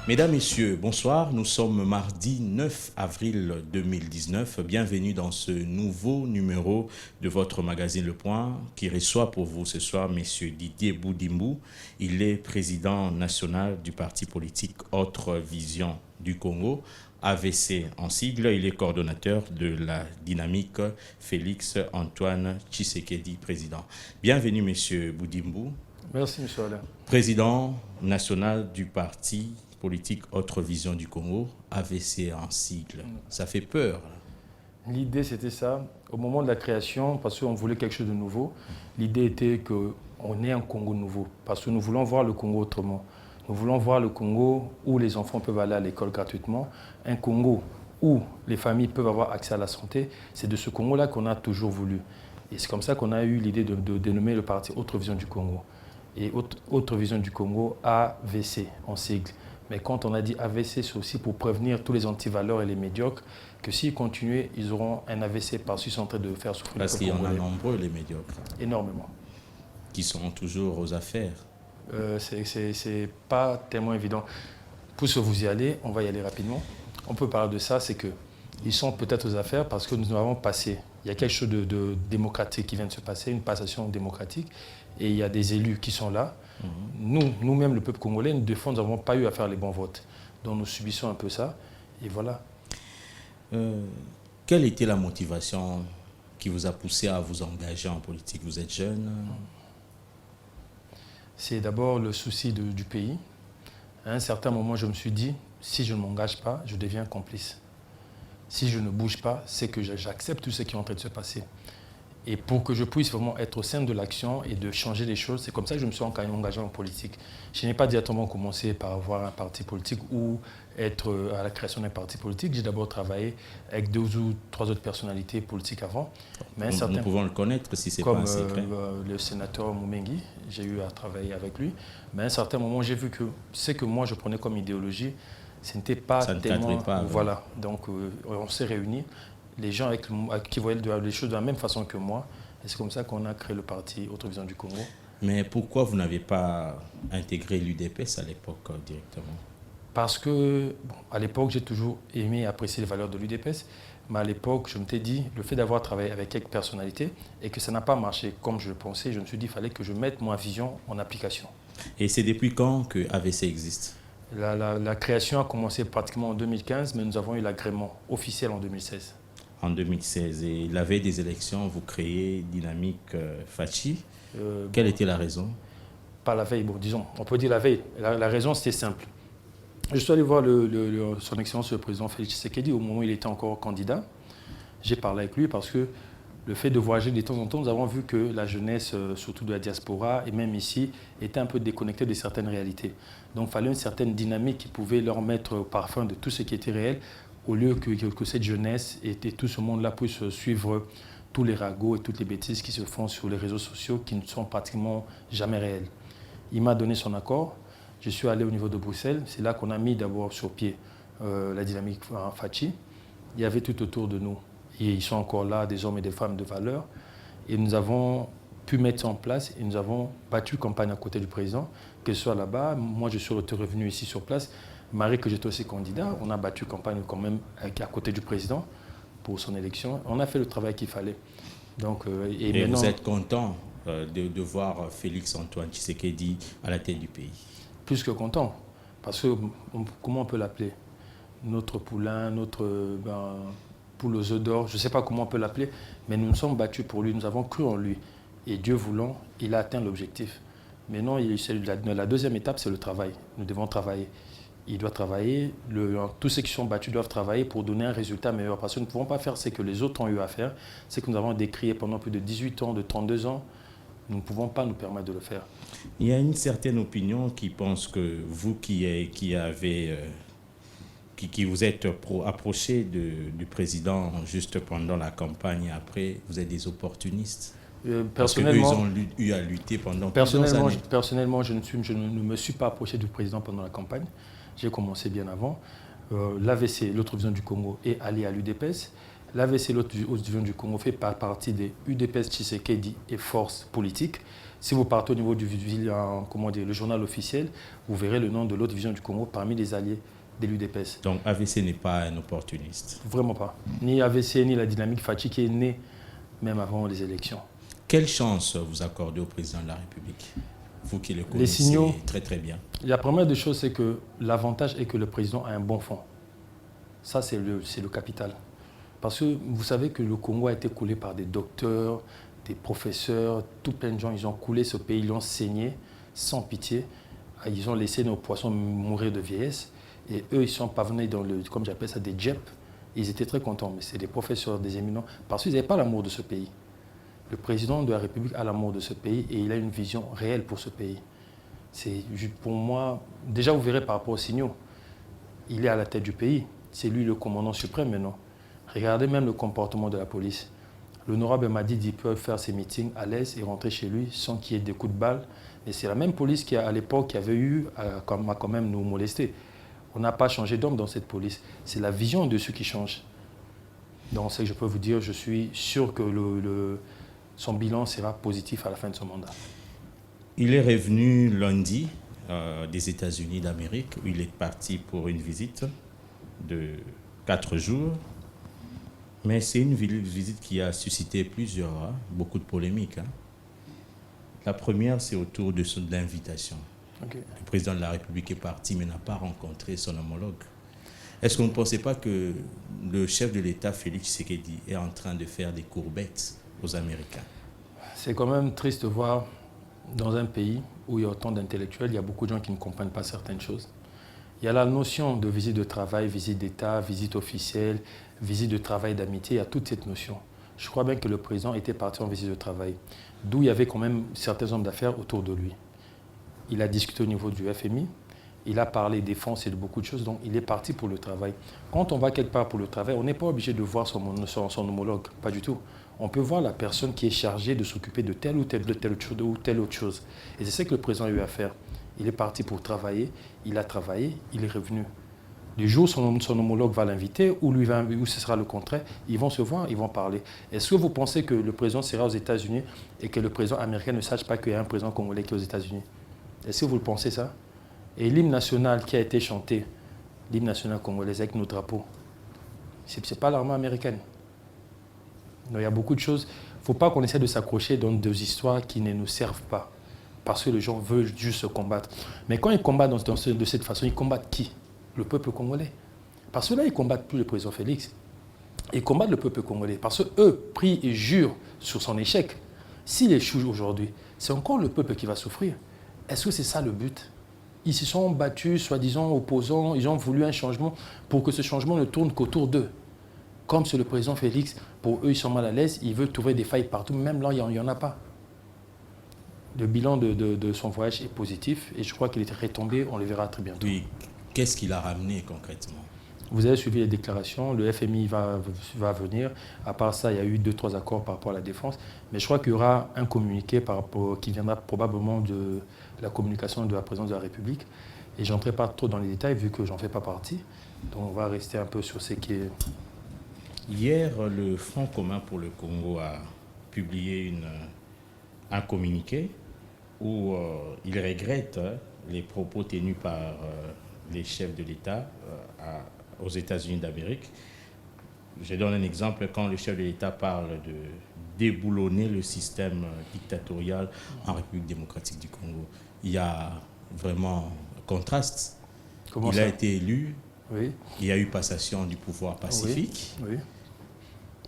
Mesdames, Messieurs, bonsoir. Nous sommes mardi 9 avril 2019. Bienvenue dans ce nouveau numéro de votre magazine Le Point qui reçoit pour vous ce soir Monsieur Didier Boudimbu. Il est président national du parti politique Autre Vision du Congo, AVC en sigle. Il est coordonnateur de la dynamique Félix Antoine Tshisekedi, président. Bienvenue Monsieur Boudimbu. Merci, M. Alain. Président national du parti politique Autre Vision du Congo, AVC en sigle. Ça fait peur. L'idée, c'était ça. Au moment de la création, parce qu'on voulait quelque chose de nouveau, l'idée était qu'on ait un Congo nouveau. Parce que nous voulons voir le Congo autrement. Nous voulons voir le Congo où les enfants peuvent aller à l'école gratuitement. Un Congo où les familles peuvent avoir accès à la santé. C'est de ce Congo-là qu'on a toujours voulu. Et c'est comme ça qu'on a eu l'idée de dénommer le parti Autre Vision du Congo. Et Autre Vision du Congo, AVC en sigle. Mais quand on a dit AVC, c'est aussi pour prévenir tous les antivaleurs et les médiocres que s'ils continuaient, ils auront un AVC parce qu'ils sont en train de faire souffrir. Parce qu'il y en a nombreux, les médiocres. Énormément. Qui sont toujours aux affaires. C'est pas tellement évident. Pour ce que vous y allez, on va y aller rapidement. On peut parler de ça, c'est qu'ils sont peut-être aux affaires parce que nous avons passé. Il y a quelque chose de démocratique qui vient de se passer, une passation démocratique. Et il y a des élus qui sont là. Nous-mêmes, le peuple congolais, nous n'avons pas eu à faire les bons votes. Donc nous subissons un peu ça. Et voilà. Quelle était la motivation qui vous a poussé à vous engager en politique? Vous êtes jeune. C'est d'abord le souci du pays. À un certain moment, je me suis dit, si je ne m'engage pas, je deviens complice. Si je ne bouge pas, c'est que j'accepte tout ce qui est en train de se passer. Et pour que je puisse vraiment être au sein de l'action et de changer les choses, c'est comme ça que je me suis engagé en politique. Je n'ai pas directement commencé par avoir un parti politique ou être à la création d'un parti politique. J'ai d'abord travaillé avec 2 ou 3 autres personnalités politiques avant. Mais nous pouvons le connaître si c'est pas un secret. Comme le sénateur Moumengi, j'ai eu à travailler avec lui. Mais à un certain moment, j'ai vu que ce que moi je prenais comme idéologie, ce n'était pas tellement... Pas, voilà, donc on s'est réunis. Les gens qui voyaient les choses de la même façon que moi. Et c'est comme ça qu'on a créé le parti Autre Vision du Congo. Mais pourquoi vous n'avez pas intégré l'UDPS à l'époque directement? Parce que, à l'époque, j'ai toujours aimé et apprécié les valeurs de l'UDPS. Mais à l'époque, je m'étais dit, le fait d'avoir travaillé avec quelques personnalités et que ça n'a pas marché comme je le pensais, je me suis dit qu'il fallait que je mette ma vision en application. Et c'est depuis quand que AVC existe? La création a commencé pratiquement en 2015, mais nous avons eu l'agrément officiel en 2016. En 2016. Et la veille des élections, vous créez Dynamique Fachi. Quelle était la raison? Pas la veille, disons, on peut dire la veille. La raison, c'était simple. Je suis allé voir son Excellence le président Félix Tshisekedi au moment où il était encore candidat. J'ai parlé avec lui parce que le fait de voyager de temps en temps, nous avons vu que la jeunesse, surtout de la diaspora et même ici, était un peu déconnectée de certaines réalités. Donc il fallait une certaine dynamique qui pouvait leur mettre au parfum de tout ce qui était réel, au lieu que cette jeunesse et tout ce monde-là puisse suivre tous les ragots et toutes les bêtises qui se font sur les réseaux sociaux qui ne sont pratiquement jamais réels. Il m'a donné son accord. Je suis allé au niveau de Bruxelles. C'est là qu'on a mis d'abord sur pied la dynamique Fachi. Il y avait tout autour de nous. Et ils sont encore là, des hommes et des femmes de valeur. Et nous avons pu mettre ça en place et nous avons battu campagne à côté du président, que ce soit là-bas. Moi, je suis revenu ici sur place. Marie, que j'étais aussi candidat, on a battu campagne quand même à côté du président pour son élection. On a fait le travail qu'il fallait. Donc, et maintenant, vous êtes content de voir Félix Antoine Tshisekedi à la tête du pays? Plus que content. Parce que, comment on peut l'appeler? Notre poulain, notre poule aux œufs d'or, je ne sais pas comment on peut l'appeler, mais nous nous sommes battus pour lui, nous avons cru en lui. Et Dieu voulant, il a atteint l'objectif. Maintenant, la deuxième étape, c'est le travail. Nous devons travailler. Il doit travailler, tous ceux qui sont battus doivent travailler pour donner un résultat meilleur. Parce que nous ne pouvons pas faire ce que les autres ont eu à faire, ce que nous avons décrié pendant plus de 18 ans, de 32 ans. Nous ne pouvons pas nous permettre de le faire. Il y a une certaine opinion qui pense que vous qui vous êtes approché du président juste pendant la campagne et après, vous êtes des opportunistes. Personnellement, parce qu'eux, ils ont eu à lutter pendant plusieurs années. Personnellement, je ne me suis pas approché du président pendant la campagne. J'ai commencé bien avant. L'AVC, l'Autre Vision du Congo, est allié à l'UDPS. L'AVC, l'Autre Vision du Congo, fait partie des UDPS Tshisekedi et forces politiques. Si vous partez au niveau le journal officiel, vous verrez le nom de l'autre division du Congo parmi les alliés de l'UDPS. Donc AVC n'est pas un opportuniste? Vraiment pas. Ni AVC, ni la dynamique Fachi qui est née même avant les élections. Quelle chance vous accordez au président de la République, vous qui le connaissez signaux, très très bien? La première des choses, c'est que l'avantage est que le président a un bon fond. Ça, c'est le capital. Parce que vous savez que le Congo a été coulé par des docteurs, des professeurs, tout plein de gens. Ils ont coulé ce pays, ils l'ont saigné sans pitié. Ils ont laissé nos poissons mourir de vieillesse. Et eux, ils sont parvenus dans comme j'appelle ça, des JEP. Ils étaient très contents, mais c'est des professeurs, des éminents, parce qu'ils n'avaient pas l'amour de ce pays. Le président de la République a l'amour de ce pays et il a une vision réelle pour ce pays. C'est pour moi, déjà vous verrez par rapport aux signaux, il est à la tête du pays. C'est lui le commandant suprême maintenant. Regardez même le comportement de la police. L'honorable m'a dit qu'il peut faire ses meetings à l'aise et rentrer chez lui sans qu'il y ait des coups de balle. Et c'est la même police qui, à l'époque, qui avait eu à quand même nous molester. On n'a pas changé d'homme dans cette police. C'est la vision de ceux qui changent. Donc, c'est que je peux vous dire, je suis sûr que son bilan sera positif à la fin de son mandat. Il est revenu lundi des États-Unis d'Amérique, où il est parti pour une visite de 4 jours. Mais c'est une visite qui a suscité beaucoup de polémiques. La première, c'est autour de l'invitation. Okay. Le président de la République est parti, mais n'a pas rencontré son homologue. Est-ce que vous ne pensez pas que le chef de l'État, Félix Tshisekedi, est en train de faire des courbettes aux Américains? C'est quand même triste de voir dans un pays où il y a autant d'intellectuels, il y a beaucoup de gens qui ne comprennent pas certaines choses. Il y a la notion de visite de travail, visite d'État, visite officielle, visite de travail d'amitié, il y a toute cette notion. Je crois bien que le président était parti en visite de travail, d'où il y avait quand même certains hommes d'affaires autour de lui. Il a discuté au niveau du FMI, il a parlé défense et de beaucoup de choses, donc il est parti pour le travail. Quand on va quelque part pour le travail, on n'est pas obligé de voir son homologue, pas du tout. On peut voir la personne qui est chargée de s'occuper de telle ou telle autre chose. Et c'est ce que le président a eu à faire. Il est parti pour travailler, il a travaillé, il est revenu. Le jour où son homologue va l'inviter, ou ce sera le contraire, ils vont se voir, ils vont parler. Est-ce que vous pensez que le président sera aux États-Unis et que le président américain ne sache pas qu'il y a un président congolais qui est aux États-Unis? Est-ce que vous le pensez ça? Et l'hymne national qui a été chanté, l'hymne national congolais avec nos drapeaux, ce n'est pas l'armée américaine. Donc, il y a beaucoup de choses. Il ne faut pas qu'on essaie de s'accrocher dans des histoires qui ne nous servent pas. Parce que les gens veulent juste se combattre. Mais quand ils combattent de cette façon, ils combattent qui? Le peuple congolais. Parce que là, ils ne combattent plus le président Félix. Ils combattent le peuple congolais. Parce qu'eux prient et jurent sur son échec. S'il échoue aujourd'hui, c'est encore le peuple qui va souffrir. Est-ce que c'est ça le but? Ils se sont battus, soi-disant opposants, ils ont voulu un changement pour que ce changement ne tourne qu'autour d'eux. Comme c'est le président Félix, pour eux, ils sont mal à l'aise, ils veulent trouver des failles partout, même là, il n'y en a pas. Le bilan de son voyage est positif et je crois qu'il est retombé, on le verra très bientôt. Oui, qu'est-ce qu'il a ramené concrètement? Vous avez suivi les déclarations, le FMI va venir. À part ça, il y a eu 2-3 accords par rapport à la défense. Mais je crois qu'il y aura un communiqué qui viendra probablement de la communication de la présidence de la République. Et je n'entrerai pas trop dans les détails vu que je n'en fais pas partie. Donc on va rester un peu sur ce qui est... Hier, le Front commun pour le Congo a publié un communiqué où il regrette les propos tenus par les chefs de l'État aux États-Unis d'Amérique. Je donne un exemple, quand le chef de l'État parle de déboulonner le système dictatorial en République démocratique du Congo, il y a vraiment un contraste. Il a été élu, oui. Il y a eu passation du pouvoir pacifique, oui. Oui.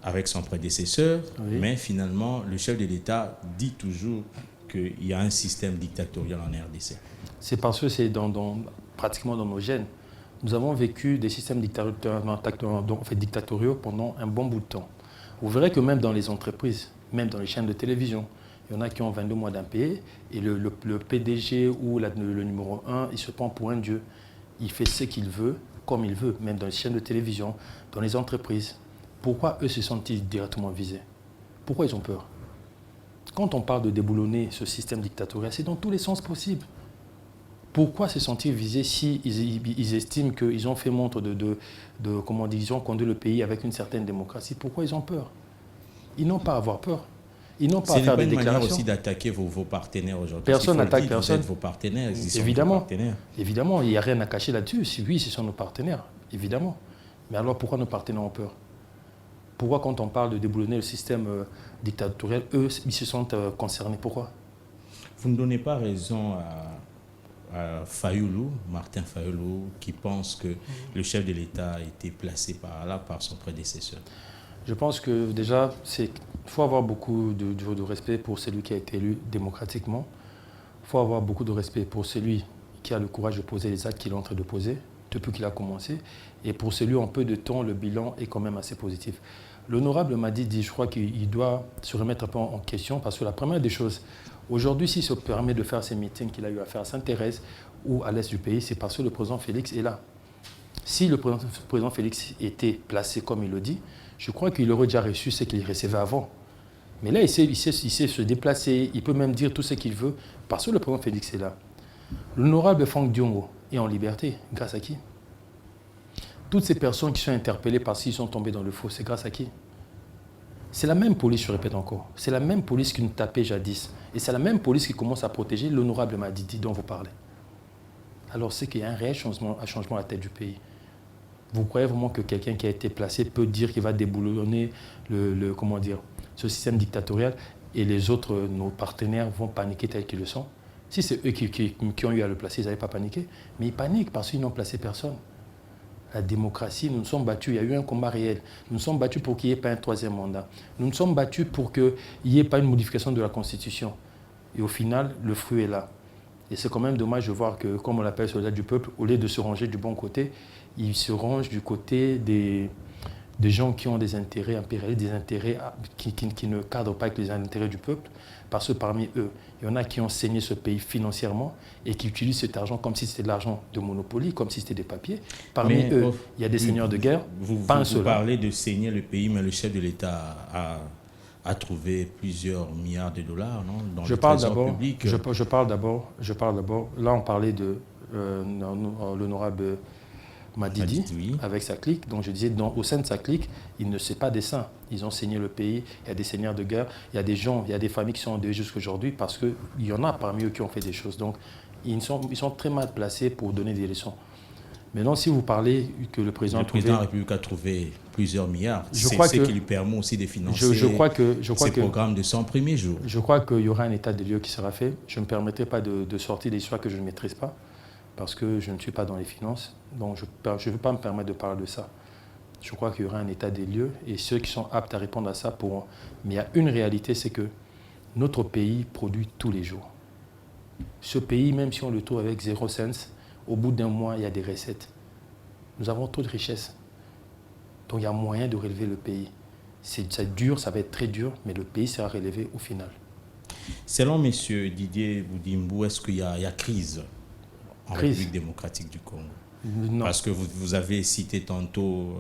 Avec son prédécesseur, oui. Mais finalement, le chef de l'État dit toujours qu'il y a un système dictatorial en RDC. C'est parce que c'est pratiquement dans nos gènes. Nous avons vécu des systèmes dictatoriaux pendant un bon bout de temps. Vous verrez que même dans les entreprises, même dans les chaînes de télévision, il y en a qui ont 22 mois d'impayés et le PDG ou le numéro 1, il se prend pour un dieu. Il fait ce qu'il veut, comme il veut, même dans les chaînes de télévision, dans les entreprises. Pourquoi eux se sentent-ils directement visés? Pourquoi ils ont peur? Quand on parle de déboulonner ce système dictatorial, c'est dans tous les sens possibles. Pourquoi se sentir visés si ils estiment qu'ils ont fait montre comment ils ont conduit le pays avec une certaine démocratie? Pourquoi ils ont peur? Ils n'ont pas à avoir peur. Ils n'ont pas Ce à n'est faire pas des une manière déclarations. aussi d'attaquer vos partenaires aujourd'hui. Personne n'attaque personne. Vous êtes vos partenaires, ils sont Évidemment, vos partenaires. évidemment, il n'y a rien à cacher là-dessus. Oui, ce sont nos partenaires, évidemment. Mais alors pourquoi nos partenaires ont peur? Pourquoi quand on parle de déboulonner le système dictatorial, eux, ils se sentent concernés? Pourquoi? Vous ne donnez pas raison à Fayoulou, Martin Fayoulou, qui pense que le chef de l'État a été placé par là par son prédécesseur. Je pense que déjà, il faut avoir beaucoup de respect pour celui qui a été élu démocratiquement. Il faut avoir beaucoup de respect pour celui qui a le courage de poser les actes qu'il est en train de poser depuis qu'il a commencé. Et pour celui en peu de temps, le bilan est quand même assez positif. L'honorable Madi dit, je crois qu'il doit se remettre un peu en question parce que la première des choses, aujourd'hui, s'il se permet de faire ces meetings qu'il a eu à faire à Sainte-Thérèse ou à l'est du pays, c'est parce que le président Félix est là. Si le président Félix était placé comme il le dit, je crois qu'il aurait déjà reçu ce qu'il recevait avant. Mais là, il sait se déplacer, il peut même dire tout ce qu'il veut parce que le président Félix est là. L'honorable Franck Diongo est en liberté. Grâce à qui? Toutes ces personnes qui sont interpellées parce qu'ils sont tombés dans le faux, c'est grâce à qui? C'est la même police, je répète encore. C'est la même police qui nous tapait jadis. Et c'est la même police qui commence à protéger l'honorable Madidi dont vous parlez. Alors c'est qu'il y a un réel changement à la tête du pays. Vous croyez vraiment que quelqu'un qui a été placé peut dire qu'il va déboulonner comment dire, ce système dictatorial et les autres, nos partenaires, vont paniquer tels qu'ils le sont? Si c'est eux qui ont eu à le placer, ils n'avaient pas paniqué. Mais ils paniquent parce qu'ils n'ont placé personne. La démocratie, nous nous sommes battus, il y a eu un combat réel. Nous nous sommes battus pour qu'il n'y ait pas un troisième mandat. Nous nous sommes battus pour qu'il n'y ait pas une modification de la Constitution. Et au final, le fruit est là. Et c'est quand même dommage de voir que, comme on l'appelle soldat du peuple, au lieu de se ranger du bon côté, ils se rangent du côté des gens qui ont des intérêts impérialistes, des intérêts qui ne cadrent pas avec les intérêts du peuple. Parce que parmi eux, il y en a qui ont saigné ce pays financièrement et qui utilisent cet argent comme si c'était de l'argent de Monopoly, comme si c'était des papiers. Parmi eux, il y a des seigneurs de guerre. Vous parlez de saigner le pays, mais le chef de l'État a trouvé plusieurs milliards de dollars, non, dans le trésor public. Je parle d'abord. Là, on parlait de l'honorable Madidi, oui, avec sa clique. Donc je disais, au sein de sa clique, il ne sait pas des saints. Ils ont saigné le pays, il y a des seigneurs de guerre, il y a des gens, il y a des familles qui sont en deuil jusqu'à aujourd'hui parce qu'il y en a parmi eux qui ont fait des choses. Donc ils sont très mal placés pour donner des leçons. Maintenant, si vous parlez que le président de la République a trouvé plusieurs milliards, c'est ce qui lui permet aussi de financer ces programmes de 100 premiers jours. Je crois qu'il y aura un état des lieux qui sera fait. Je ne me permettrai pas de sortir des histoires que je ne maîtrise pas, parce que je ne suis pas dans les finances. Donc je ne veux pas me permettre de parler de ça. Je crois qu'il y aura un état des lieux et ceux qui sont aptes à répondre à ça pourront. Mais il y a une réalité, c'est que notre pays produit tous les jours. Ce pays, même si on le trouve avec 0 cents, au bout d'un mois, il y a des recettes. Nous avons trop de richesses. Donc il y a moyen de relever le pays. C'est dur, ça va être très dur, mais le pays sera relevé au final. Selon M. Didier Boudimbou, est-ce qu'il y a crise en République démocratique du Congo? Non. Parce que vous avez cité tantôt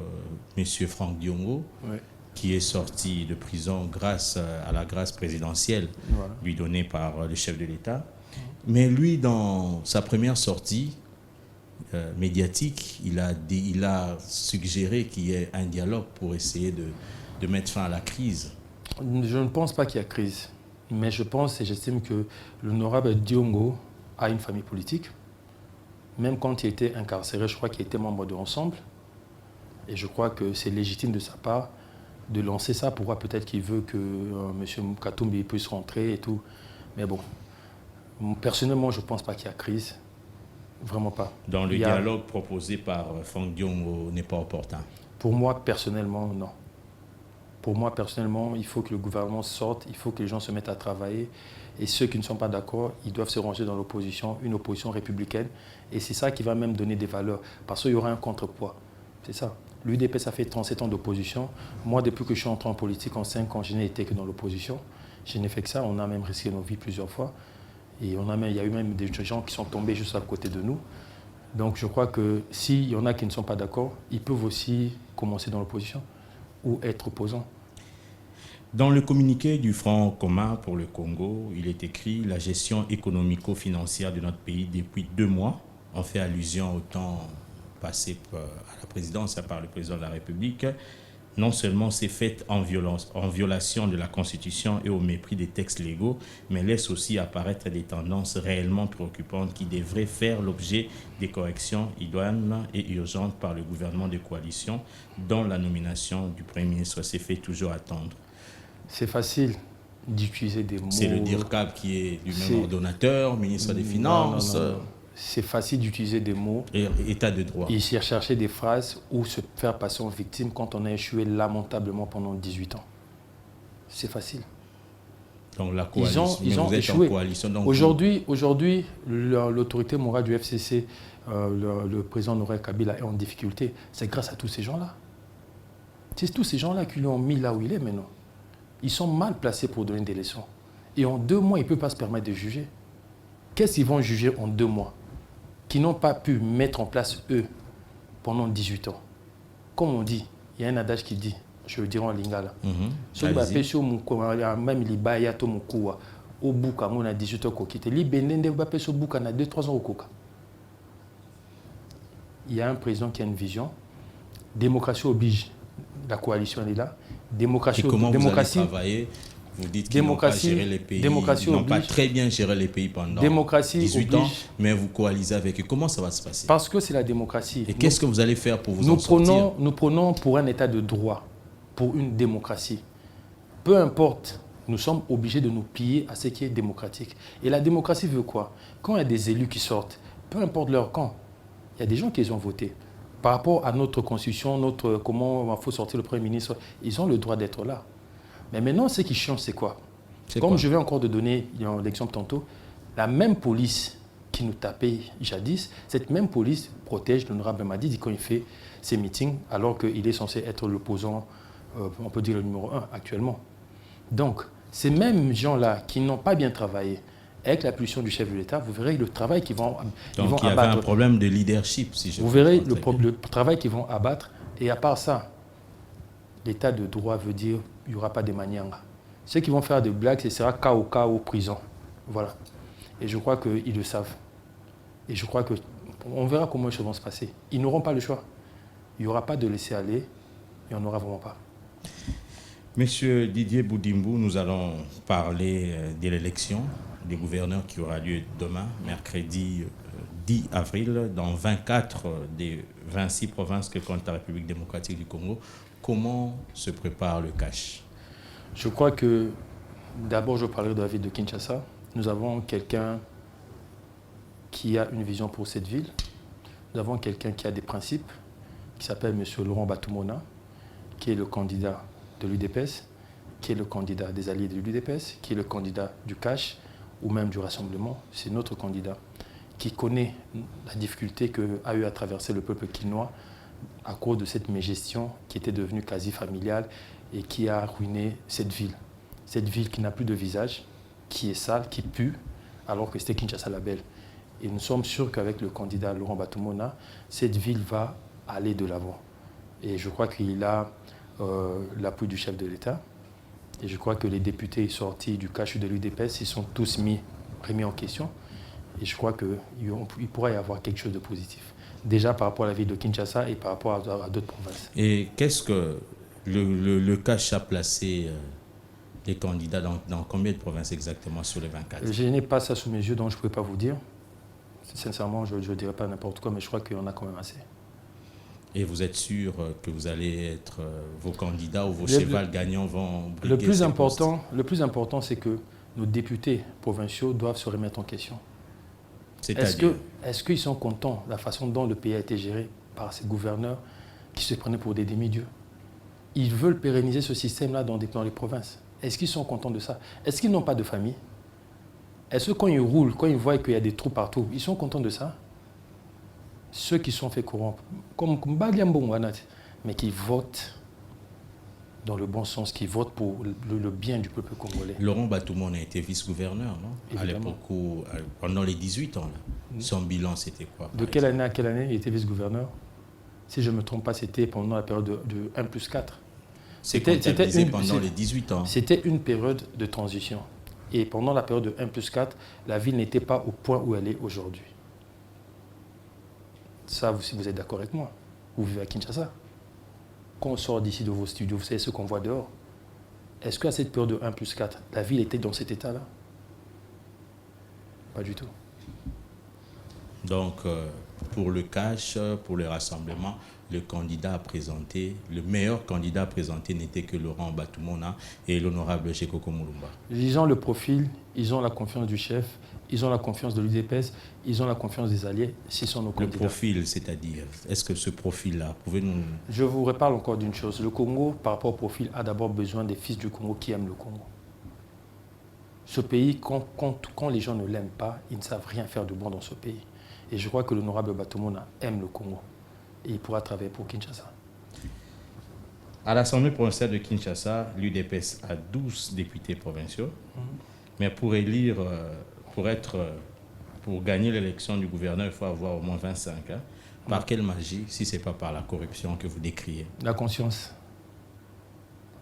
M. Franck Diongo, oui, qui est sorti de prison grâce à la grâce présidentielle, voilà, lui donnée par le chef de l'État. Mais lui, dans sa première sortie médiatique, il a suggéré qu'il y ait un dialogue pour essayer de mettre fin à la crise. Je ne pense pas qu'il y a crise. Mais je pense et j'estime que l'honorable Diongo a une famille politique. Même quand il était incarcéré, je crois qu'il était membre de l'Ensemble. Et je crois que c'est légitime de sa part de lancer ça. Pourquoi peut-être qu'il veut que M. Katumbi puisse rentrer et tout. Mais bon, personnellement, je ne pense pas qu'il y a crise. Vraiment pas. Donc le dialogue proposé par Franck Diongo n'est pas opportun? Pour moi, personnellement, non. Pour moi, personnellement, il faut que le gouvernement sorte, il faut que les gens se mettent à travailler. Et ceux qui ne sont pas d'accord, ils doivent se ranger dans l'opposition, une opposition républicaine. Et c'est ça qui va même donner des valeurs. Parce qu'il y aura un contrepoids. C'est ça. L'UDP, ça fait 37 ans d'opposition. Moi, depuis que je suis entré en politique, en 5 ans, je n'ai été que dans l'opposition. Je n'ai fait que ça. On a même risqué nos vies plusieurs fois. Et il y a eu même des gens qui sont tombés juste à côté de nous. Donc je crois que s'il y en a qui ne sont pas d'accord, ils peuvent aussi commencer dans l'opposition ou être opposants. Dans le communiqué du Front commun pour le Congo, il est écrit « La gestion économico-financière de notre pays depuis 2 mois ». On fait allusion au temps passé à la présidence par le président de la République. non seulement c'est fait en violation de la Constitution et au mépris des textes légaux, mais laisse aussi apparaître des tendances réellement préoccupantes qui devraient faire l'objet des corrections idoines et urgentes par le gouvernement de coalition, dont la nomination du Premier ministre s'est fait toujours attendre. C'est facile d'utiliser des mots... C'est le DIRCAB qui est lui-même ordonnateur, ministre des Finances... Non. C'est facile d'utiliser des mots. Et état de droit. Et chercher des phrases ou se faire passer en victime quand on a échoué lamentablement pendant 18 ans. C'est facile. Donc la coalition, ils ont vous êtes échoué. en coalition. Aujourd'hui, l'autorité morale du FCC, le président Noël Kabila est en difficulté. C'est grâce à tous ces gens-là. C'est tous ces gens-là qui l'ont mis là où il est maintenant. Ils sont mal placés pour donner des leçons. Et en 2 mois, il ne peut pas se permettre de juger. Qu'est-ce qu'ils vont juger en 2 mois qui n'ont pas pu mettre en place, eux, pendant 18 ans. Comme on dit, il y a un adage qui dit, je le dirai en lingala, même il y a au Bouka, on a 18 ans, on a 2-3 ans au Koka. Il y a un président qui a une vision. Démocratie oblige. La coalition est là. Démocratie, et comment vous allez travailler? Vous dites qu'ils n'ont pas géré les pays, ils n'ont pas très bien géré les pays pendant 18 ans, mais vous coalisez avec eux. Comment ça va se passer? Parce que c'est la démocratie. Et qu'est-ce que vous allez faire pour vous en sortir? Nous prenons pour un état de droit, pour une démocratie. Peu importe, nous sommes obligés de nous plier à ce qui est démocratique. Et la démocratie veut quoi? Quand il y a des élus qui sortent, peu importe leur camp, il y a des gens qui les ont votés. Par rapport à notre constitution, comment il faut sortir le Premier ministre, ils ont le droit d'être là. Mais maintenant, ce qui change, c'est quoi? Comme je vais encore te donner l'exemple tantôt, la même police qui nous tapait jadis, cette même police protège l'honorable Mamadi quand il fait ses meetings, alors qu'il est censé être l'opposant, on peut dire le numéro 1 actuellement. Donc, ces mêmes gens-là qui n'ont pas bien travaillé, avec la pulsion du chef de l'État, vous verrez le travail qu'ils vont abattre. Donc, il y avait un problème de leadership, si je vous verrez le travail qu'ils vont abattre. Et à part ça, l'état de droit veut dire qu'il n'y aura pas de manianga. Ceux qui vont faire des blagues, ce sera cas au cas ou prison. Voilà. Et je crois qu'ils le savent. Et je crois qu'on verra comment les choses vont se passer. Ils n'auront pas le choix. Il n'y aura pas de laisser aller. Il n'y en aura vraiment pas. Monsieur Didier Boudimbou, nous allons parler de l'élection des gouverneurs qui aura lieu demain, mercredi 10 avril, dans 24 des 26 provinces que compte la République démocratique du Congo. Comment se prépare le cash? Je crois que, d'abord, je parlerai de la ville de Kinshasa. Nous avons quelqu'un qui a une vision pour cette ville. Nous avons quelqu'un qui a des principes, qui s'appelle M. Laurent Batumona, qui est le candidat de l'UDPS, qui est le candidat des alliés de l'UDPS, qui est le candidat du cash ou même du Rassemblement. C'est notre candidat qui connaît la difficulté qu'a eu à traverser le peuple quinois à cause de cette mégestion qui était devenue quasi familiale et qui a ruiné cette ville. Cette ville qui n'a plus de visage, qui est sale, qui pue, alors que c'était Kinshasa la belle. Et nous sommes sûrs qu'avec le candidat Laurent Batumona, cette ville va aller de l'avant. Et je crois qu'il a l'appui du chef de l'État. Et je crois que les députés sortis du cash de l'UDPS, ils sont tous remis en question. Et je crois qu'il pourra y avoir quelque chose de positif. Déjà par rapport à la ville de Kinshasa et par rapport à d'autres provinces. Et qu'est-ce que le cash a placé les candidats dans combien de provinces exactement sur les 24? Je n'ai pas ça sous mes yeux, donc je ne pourrais pas vous dire. Sincèrement, je ne dirais pas n'importe quoi, mais je crois qu'il y en a quand même assez. Et vous êtes sûr que vous allez être vos candidats ou vos chevals gagnants vont briguer le plus important, c'est que nos députés provinciaux doivent se remettre en question. Est-ce qu'ils sont contents de la façon dont le pays a été géré par ces gouverneurs qui se prenaient pour des demi-dieux? Ils veulent pérenniser ce système-là dans les provinces. Est-ce qu'ils sont contents de ça? Est-ce qu'ils n'ont pas de famille? Est-ce que quand ils roulent, quand ils voient qu'il y a des trous partout, ils sont contents de ça? Ceux qui sont faits corrompre, comme Bagliambonganat, mais qui votent dans le bon sens, qui votent pour le bien du peuple congolais. Laurent Batumona a été vice-gouverneur, non? À l'époque, pendant les 18 ans. Là. Son bilan, c'était quoi? De quelle année à quelle année il était vice-gouverneur? Si je ne me trompe pas, c'était pendant la période de 1+4. C'était pendant les 18 ans. C'était une période de transition. Et pendant la période de 1+4, la ville n'était pas au point où elle est aujourd'hui. Ça, si vous êtes d'accord avec moi, vous vivez à Kinshasa. quand on sort d'ici de vos studios, vous savez ce qu'on voit dehors. Est-ce qu'à cette période de 1+4, la ville était dans cet état-là? Pas du tout. Donc, pour le cash, pour le rassemblement, le meilleur candidat à présenter n'était que Laurent Batoumona et l'honorable Sekoko Mulumba. Ils ont le profil, ils ont la confiance du chef, ils ont la confiance de l'UDPS, ils ont la confiance des alliés, s'ils sont nos candidats. Le profil, c'est-à-dire, est-ce que ce profil-là, pouvez-nous... Je vous reparle encore d'une chose. Le Congo, par rapport au profil, a d'abord besoin des fils du Congo qui aiment le Congo. Ce pays, quand les gens ne l'aiment pas, ils ne savent rien faire de bon dans ce pays. Et je crois que l'honorable Batoumona aime le Congo. Et il pourra travailler pour Kinshasa. À l'Assemblée provinciale de Kinshasa, l'UDPS a 12 députés provinciaux. Mais pour élire, pour gagner l'élection du gouverneur, il faut avoir au moins 25. Hein. Par quelle magie, si ce n'est pas par la corruption que vous décriez? La conscience.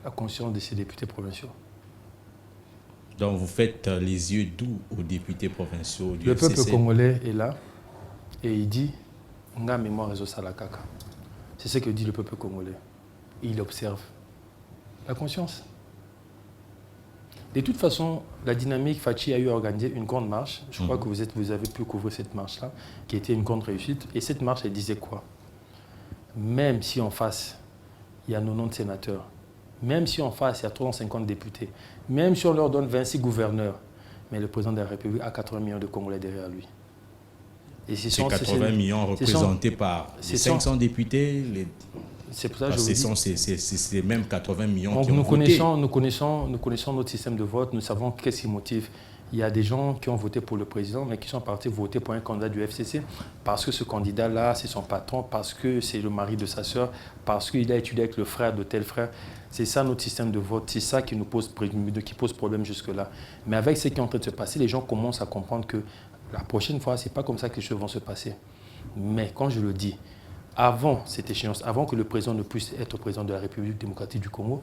La conscience de ces députés provinciaux. Donc vous faites les yeux doux aux députés provinciaux du Le FCC. peuple congolais est là et il dit Nga mémoire réseau salakaka. C'est ce que dit le peuple congolais. Il observe. La conscience. De toute façon, la dynamique, Fachi a eu organisé une grande marche. Je crois que vous avez pu couvrir cette marche-là, qui était une grande réussite. Et cette marche, elle disait quoi? Même si en face, il y a 90 sénateurs, même si en face, il y a 350 députés, même si on leur donne 26 gouverneurs, mais le président de la République a 80 millions de Congolais derrière lui. Et ces 80 millions représentés par les 500 députés, c'est pour ça que je vous dis. C'est même 80 millions Donc qui ont voté. Nous connaissons notre système de vote, nous savons qu'est-ce qui motive. Il y a des gens qui ont voté pour le président, mais qui sont partis voter pour un candidat du FCC, parce que ce candidat-là, c'est son patron, parce que c'est le mari de sa sœur, parce qu'il a étudié avec le frère de tel frère. C'est ça notre système de vote, c'est ça qui nous pose problème jusque-là. Mais avec ce qui est en train de se passer, les gens commencent à comprendre que la prochaine fois, ce n'est pas comme ça que les choses vont se passer. Mais quand je le dis, avant cette échéance, avant que le président ne puisse être président de la République démocratique du Congo,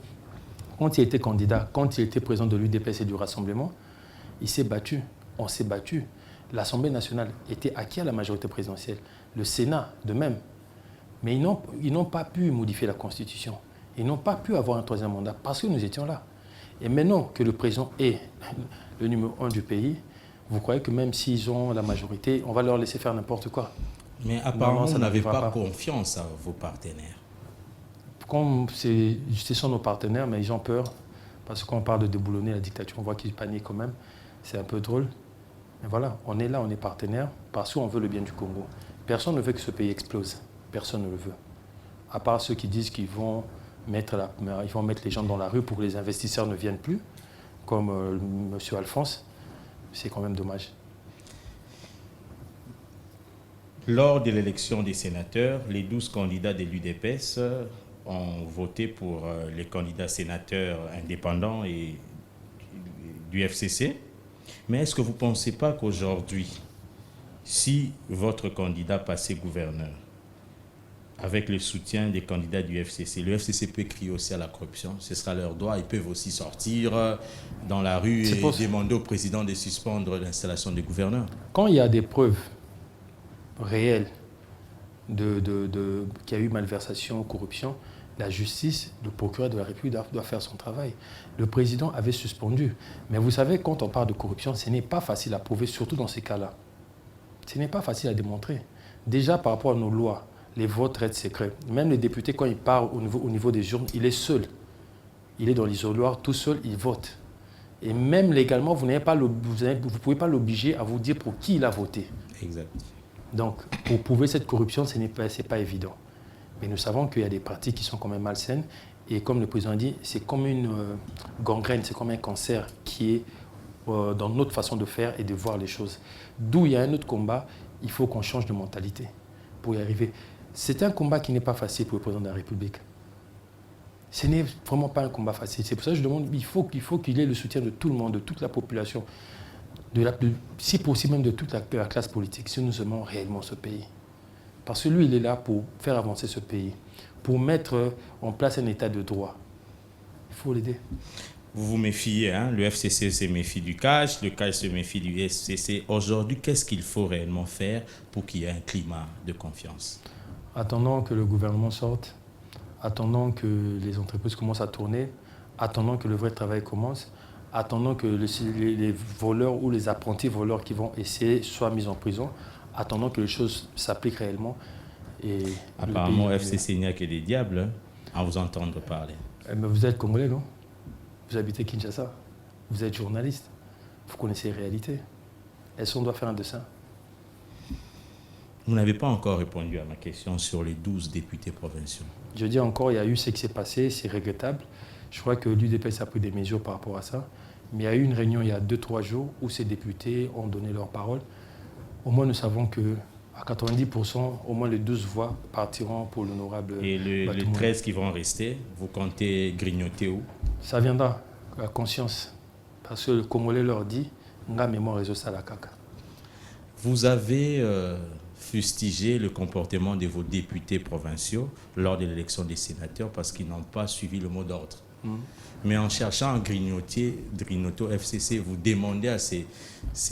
quand il était candidat, quand il était président de l'UDPS et du Rassemblement, il s'est battu, on s'est battu. L'Assemblée nationale était acquise à la majorité présidentielle, le Sénat de même. Mais ils n'ont pas pu modifier la Constitution. Ils n'ont pas pu avoir un troisième mandat parce que nous étions là. Et maintenant que le président est le numéro 1 du pays, vous croyez que même s'ils ont la majorité, on va leur laisser faire n'importe quoi? Mais apparemment, vous n'avez pas confiance à vos partenaires. Comme ce sont nos partenaires, mais ils ont peur. Parce qu'on parle de déboulonner la dictature, on voit qu'ils paniquent quand même. C'est un peu drôle. Mais voilà, on est là, on est partenaires, parce qu'on veut le bien du Congo. Personne ne veut que ce pays explose. Personne ne le veut. À part ceux qui disent qu'ils vont mettre les gens dans la rue pour que les investisseurs ne viennent plus, comme M. Alphonse. C'est quand même dommage. Lors de l'élection des sénateurs, les 12 candidats de l'UDPS ont voté pour les candidats sénateurs indépendants et du FCC. Mais est-ce que vous ne pensez pas qu'aujourd'hui, si votre candidat passait gouverneur, avec le soutien des candidats du FCC, le FCC peut crier aussi à la corruption, ce sera leur droit, ils peuvent aussi sortir dans la rue et demander au président de suspendre l'installation des gouverneurs? Quand il y a des preuves réelles qu'il y a eu malversation, corruption, la justice, le procureur de la République doit faire son travail. Le président avait suspendu. Mais vous savez, quand on parle de corruption, ce n'est pas facile à prouver, surtout dans ces cas-là. Ce n'est pas facile à démontrer. Déjà, par rapport à nos lois, les votes restent secrets. Même les députés, quand ils parlent au niveau des urnes, il est seul. Il est dans l'isoloir, tout seul, il vote. Et même légalement, vous ne pouvez pas l'obliger à vous dire pour qui il a voté. Exact. Donc, pour prouver cette corruption, ce n'est pas évident. Mais nous savons qu'il y a des pratiques qui sont quand même malsaines. Et comme le président dit, c'est comme une gangrène, c'est comme un cancer qui est dans notre façon de faire et de voir les choses. D'où il y a un autre combat, il faut qu'on change de mentalité pour y arriver. C'est un combat qui n'est pas facile pour le président de la République. Ce n'est vraiment pas un combat facile. C'est pour ça que je demande, il faut qu'il ait le soutien de tout le monde, de toute la population, si possible même de toute la classe politique, si nous aimons réellement ce pays. Parce que lui, il est là pour faire avancer ce pays, pour mettre en place un état de droit. Il faut l'aider. Vous vous méfiez, hein? Le FCC se méfie du cash, le cash se méfie du FCC. Aujourd'hui, qu'est-ce qu'il faut réellement faire pour qu'il y ait un climat de confiance? Attendons que le gouvernement sorte, attendant que les entreprises commencent à tourner, attendant que le vrai travail commence, attendant que les voleurs ou les apprentis voleurs qui vont essayer soient mis en prison, attendant que les choses s'appliquent réellement. Et apparemment, au FCC, il n'y a que des diables, hein, à vous entendre parler. Mais vous êtes Congolais, non? Vous habitez Kinshasa. Vous êtes journaliste. Vous connaissez les réalités. Est-ce qu'on doit faire un dessin? Vous n'avez pas encore répondu à ma question sur les 12 députés provinciaux. Je dis encore, il y a eu ce qui s'est passé, c'est regrettable. Je crois que l'UDPS a pris des mesures par rapport à ça. Mais il y a eu une réunion il y a 2-3 jours où ces députés ont donné leur parole. Au moins, nous savons qu'à 90%, au moins les 12 voix partiront pour l'honorable. Et les 13 qui vont rester, vous comptez grignoter où? Ça viendra, la conscience. Parce que le Congolais leur dit, nga mémoire réseau salakaka. Vous avez fustigé le comportement de vos députés provinciaux lors de l'élection des sénateurs parce qu'ils n'ont pas suivi le mot d'ordre. Mais en cherchant à grignoter au FCC, vous demandez à ces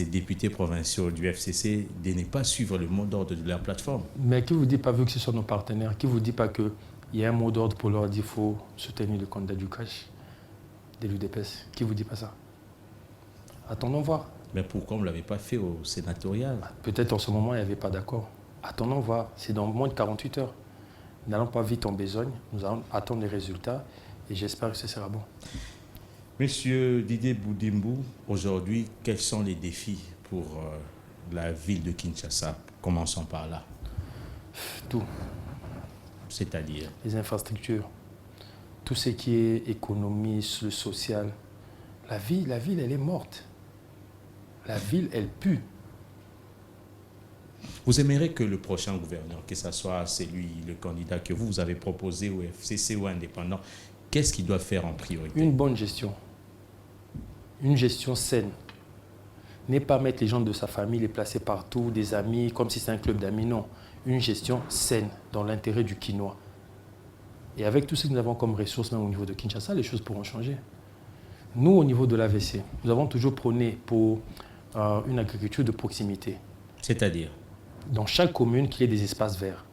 députés provinciaux du FCC de ne pas suivre le mot d'ordre de leur plateforme. Mais qui vous dit pas, vu que ce sont nos partenaires, qui vous dit pas qu'il y a un mot d'ordre pour leur dire qu'il faut soutenir le candidat du cash de l'UDPS? Qui vous dit pas ça? Attendons voir. Mais pourquoi on ne l'avait pas fait au sénatorial? Peut-être en ce moment, il n'y avait pas d'accord. Attendons voir. C'est dans moins de 48 heures. N'allons pas vite en besogne. Nous allons attendre les résultats et j'espère que ce sera bon. Monsieur Didier Boudimbo, aujourd'hui, quels sont les défis pour la ville de Kinshasa? Commençons par là. Tout. C'est-à-dire? Les infrastructures. Tout ce qui est économie, le social. La ville, elle est morte. La ville, elle pue. Vous aimeriez que le prochain gouverneur, que ce soit celui, le candidat que vous avez proposé au FCC ou indépendant, qu'est-ce qu'il doit faire en priorité? Une bonne gestion. Une gestion saine. Ne pas mettre les gens de sa famille, les placer partout, des amis, comme si c'est un club d'amis. Non. Une gestion saine, dans l'intérêt du Kinois. Et avec tout ce que nous avons comme ressources, même au niveau de Kinshasa, les choses pourront changer. Nous, au niveau de l'AVC, nous avons toujours prôné pour une agriculture de proximité. C'est-à-dire? Dans chaque commune, qu'il y ait des espaces verts.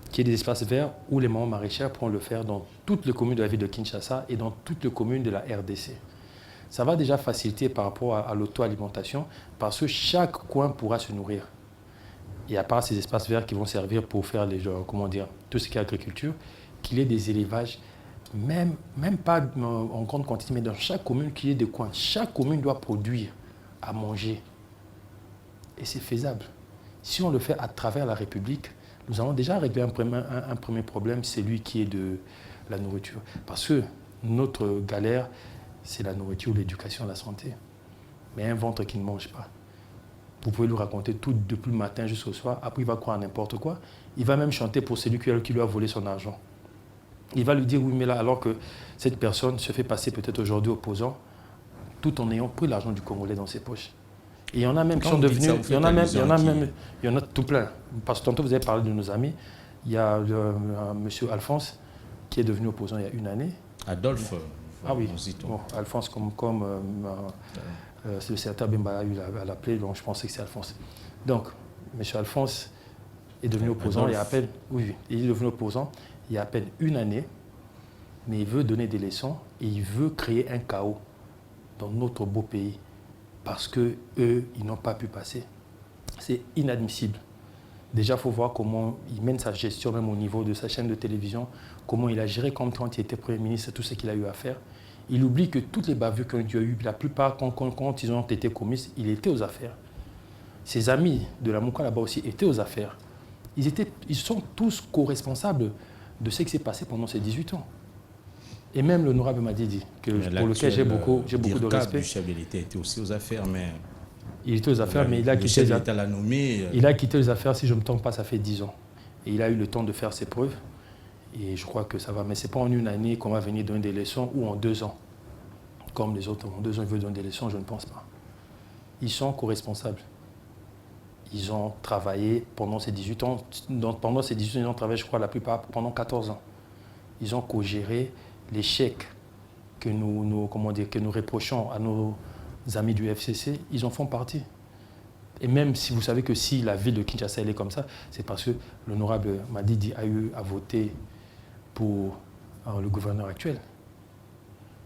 Qu'il y ait des espaces verts où les mamans maraîchères pourront le faire dans toutes les communes de la ville de Kinshasa et dans toutes les communes de la RDC. Ça va déjà faciliter par rapport à l'auto-alimentation parce que chaque coin pourra se nourrir. Et à part ces espaces verts qui vont servir pour faire tout ce qui est agriculture, qu'il y ait des élevages, même pas en grande quantité, mais dans chaque commune, qu'il y ait des coins. Chaque commune doit produire à manger. Et c'est faisable. Si on le fait à travers la République, nous allons déjà régler un premier problème, c'est celui qui est de la nourriture. Parce que notre galère, c'est la nourriture, l'éducation, la santé. Mais un ventre qui ne mange pas. Vous pouvez lui raconter tout depuis le matin jusqu'au soir, après il va croire à n'importe quoi. Il va même chanter pour celui qui lui a volé son argent. Il va lui dire, oui, mais là, alors que cette personne se fait passer peut-être aujourd'hui opposant, tout en ayant pris l'argent du Congolais dans ses poches. Et il y en a même qui sont devenus... Il y en a tout plein. Parce que tantôt, vous avez parlé de nos amis. Il y a M. Alphonse, qui est devenu opposant il y a une année. Adolphe. Ah oui, bon, Alphonse, comme le sénateur Bemba a eu à l'appeler, donc je pensais que c'est Alphonse. Donc, M. Alphonse est devenu opposant il y a à peine... Oui, il est devenu opposant il y a à peine une année, mais il veut donner des leçons et il veut créer un chaos dans notre beau pays parce qu'eux, ils n'ont pas pu passer. C'est inadmissible. Déjà, il faut voir comment il mène sa gestion, même au niveau de sa chaîne de télévision, comment il a géré comme quand il était Premier ministre, tout ce qu'il a eu à faire. Il oublie que toutes les bavures qu'il y a eu, la plupart, quand ils ont été commises, il était aux affaires. Ses amis de la Mouka là-bas aussi étaient aux affaires. Ils sont tous co-responsables de ce qui s'est passé pendant ces 18 ans. Et même l'honorable m'a dit que pour lequel j'ai beaucoup de respect. Le chef de l'État était aussi aux affaires, mais... Il était aux affaires, mais il a quitté les affaires. Il a quitté les affaires, si je ne me trompe pas, ça fait 10 ans. Et il a eu le temps de faire ses preuves. Et je crois que ça va. Mais ce n'est pas en une année qu'on va venir donner des leçons ou en 2 ans. Comme les autres, en 2 ans, ils veulent donner des leçons, je ne pense pas. Ils sont co-responsables. Ils ont travaillé pendant ces 18 ans. Pendant ces 18 ans, ils ont travaillé, je crois, la plupart pendant 14 ans. Ils ont co-géré l'échec que nous reprochons à nos amis du FCC. Ils en font partie. Et même si vous savez que si la ville de Kinshasa elle est comme ça, c'est parce que l'honorable Madidi a eu à voter pour le gouverneur actuel.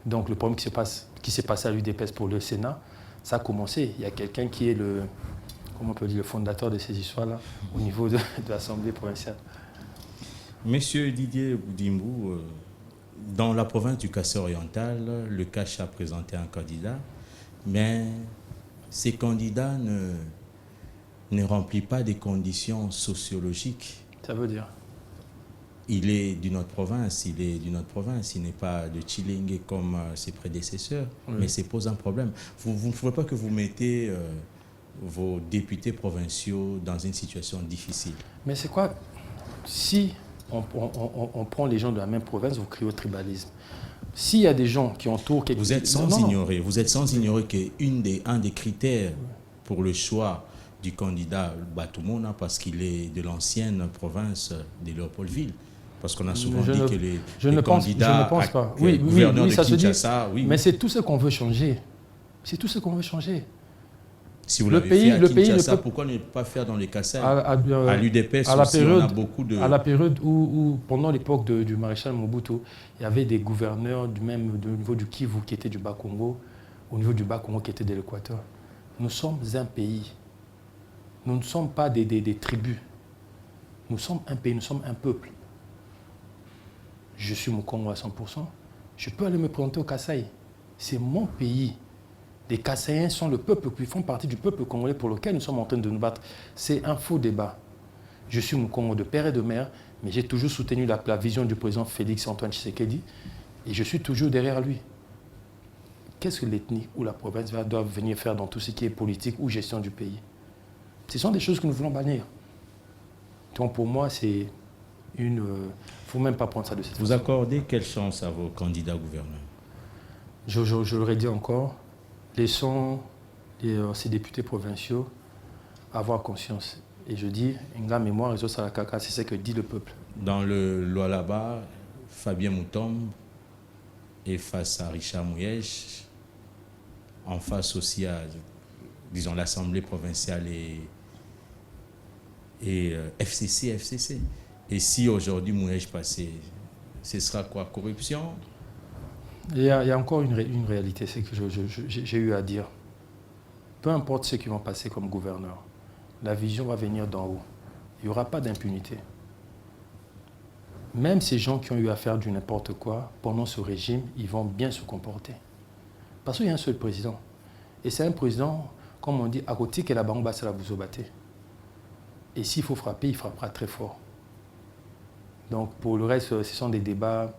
Donc le problème qui s'est passé à l'UDPS pour le Sénat, ça a commencé. Il y a quelqu'un qui est comment on peut dire, le fondateur de ces histoires-là au niveau de l'Assemblée provinciale. Monsieur Didier Boudimbou, dans la province du Kassai-Oriental, le CACH a présenté un candidat, mais ces candidats ne remplit pas des conditions sociologiques. Ça veut dire? Il est d'une autre province, il n'est pas de Chilingue comme ses prédécesseurs, oui. Mais ça pose un problème. Vous ne pouvez pas que vous mettez vos députés provinciaux dans une situation difficile. Mais c'est quoi? Si on prend les gens de la même province, vous criez au tribalisme. S'il y a des gens qui entourent... Vous êtes sans ignorer qu'un des critères pour le choix du candidat Batoumona, parce qu'il est de l'ancienne province de Léopoldville, parce qu'on a souvent dit que les candidats gouverneurs de Kinshasa... Mais c'est tout ce qu'on veut changer. C'est tout ce qu'on veut changer. Si vous l'avez fait à Kinshasa, pourquoi ne pas faire dans les Kassai? À l'UDPS aussi, on a beaucoup de... À la période où pendant l'époque du maréchal Mobutu, il y avait des gouverneurs au niveau du Kivu qui étaient du Bas-Congo, au niveau du Bas-Congo qui étaient de l'Équateur. Nous sommes un pays. Nous ne sommes pas des tribus. Nous sommes un pays, nous sommes un peuple. Je suis Mukongo à 100%. Je peux aller me présenter au Kassai. C'est mon pays. Les Kassaïens sont le peuple, qui font partie du peuple congolais pour lequel nous sommes en train de nous battre. C'est un faux débat. Je suis Mukongo de père et de mère, mais j'ai toujours soutenu la vision du président Félix Antoine Tshisekedi et je suis toujours derrière lui. Qu'est-ce que l'ethnie ou la province doivent venir faire dans tout ce qui est politique ou gestion du pays? Ce sont des choses que nous voulons bannir. Donc pour moi, c'est une... Il ne faut même pas prendre ça de cette façon. Vous accordez quelle chance à vos candidats gouverneurs? Je l'aurais dit encore. Laissons ces députés provinciaux avoir conscience. Et je dis, Nga mémoire, réseau Salakaka, c'est ce que dit le peuple. Dans le Lualaba, Fabien Moutombe est face à Richard Mouyèche, en face aussi à, disons, l'Assemblée provinciale et FCC. Et si aujourd'hui Mouyèche passait, ce sera quoi? Corruption? Il y a encore une réalité, c'est que j'ai eu à dire. Peu importe ceux qui vont passer comme gouverneur, la vision va venir d'en haut. Il n'y aura pas d'impunité. Même ces gens qui ont eu à faire du n'importe quoi, pendant ce régime, ils vont bien se comporter. Parce qu'il y a un seul président. Et c'est un président, comme on dit, à côté que la bamba, c'est la bouzobate. Et s'il faut frapper, il frappera très fort. Donc pour le reste, ce sont des débats.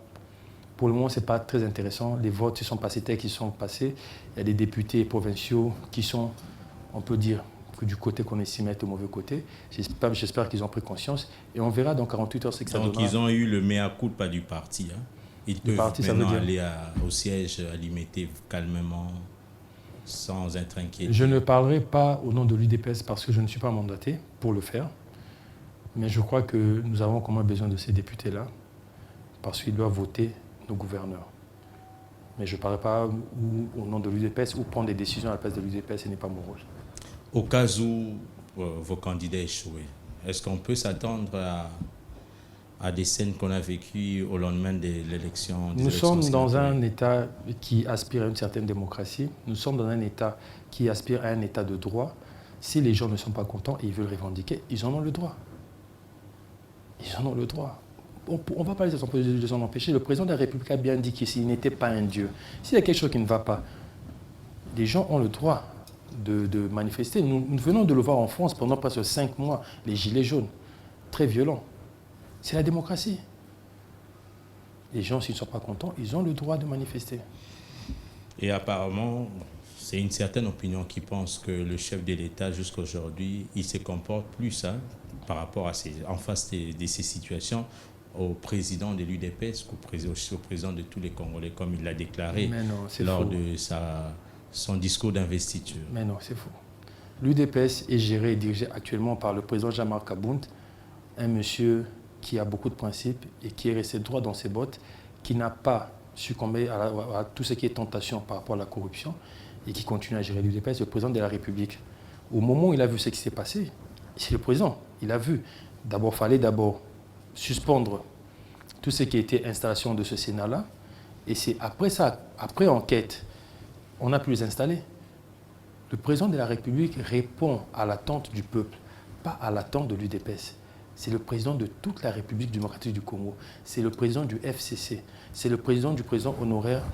Pour le moment, ce n'est pas très intéressant. Les votes se sont passés tels qu'ils sont passés. Il y a des députés provinciaux qui sont, on peut dire, que du côté qu'on estime être au mauvais côté. J'espère qu'ils ont pris conscience. Et on verra dans 48 heures ce que ça donnera. Donc ils ont eu le mea culpa du parti. Hein. Ils peuvent maintenant aller au siège, alimenter calmement, sans être inquiétés. Je ne parlerai pas au nom de l'UDPS parce que je ne suis pas mandaté pour le faire. Mais je crois que nous avons quand même besoin de ces députés-là parce qu'ils doivent voter nos gouverneurs. Mais je ne parlerai pas au nom de l'UDPS ou prendre des décisions à la place de l'UDPS, ce n'est pas mon rôle. Au cas où vos candidats échouent, est-ce qu'on peut s'attendre à des scènes qu'on a vécues au lendemain de l'élection? Nous sommes dans un État qui aspire à une certaine démocratie. Nous sommes dans un État qui aspire à un État de droit. Si les gens ne sont pas contents et ils veulent revendiquer, ils en ont le droit. Ils en ont le droit. On ne va pas les en empêcher. Le président de la République a bien dit qu'il n'était pas un dieu. S'il y a quelque chose qui ne va pas, les gens ont le droit de manifester. Nous venons de le voir en France pendant presque 5 mois, les gilets jaunes, très violents. C'est la démocratie. Les gens, s'ils ne sont pas contents, ils ont le droit de manifester. Et apparemment, c'est une certaine opinion qui pense que le chef de l'État, jusqu'à aujourd'hui, il se comporte plus par rapport à en face de ces situations au président de l'UDPS qu'au président de tous les Congolais, comme il l'a déclaré lors de son discours d'investiture. Mais non, c'est faux. L'UDPS est géré et dirigé actuellement par le président Jean-Marc Kabound, un monsieur qui a beaucoup de principes et qui est resté droit dans ses bottes, qui n'a pas succombé à tout ce qui est tentation par rapport à la corruption et qui continue à gérer l'UDPS, le président de la République. Au moment où il a vu ce qui s'est passé, c'est le président, il a vu. Il fallait suspendre tout ce qui a été installation de ce Sénat-là. Et c'est après ça, après enquête, on a pu les installer. Le président de la République répond à l'attente du peuple, pas à l'attente de l'UDPS. C'est le président de toute la République démocratique du Congo. C'est le président du FCC. C'est le président du président honoraire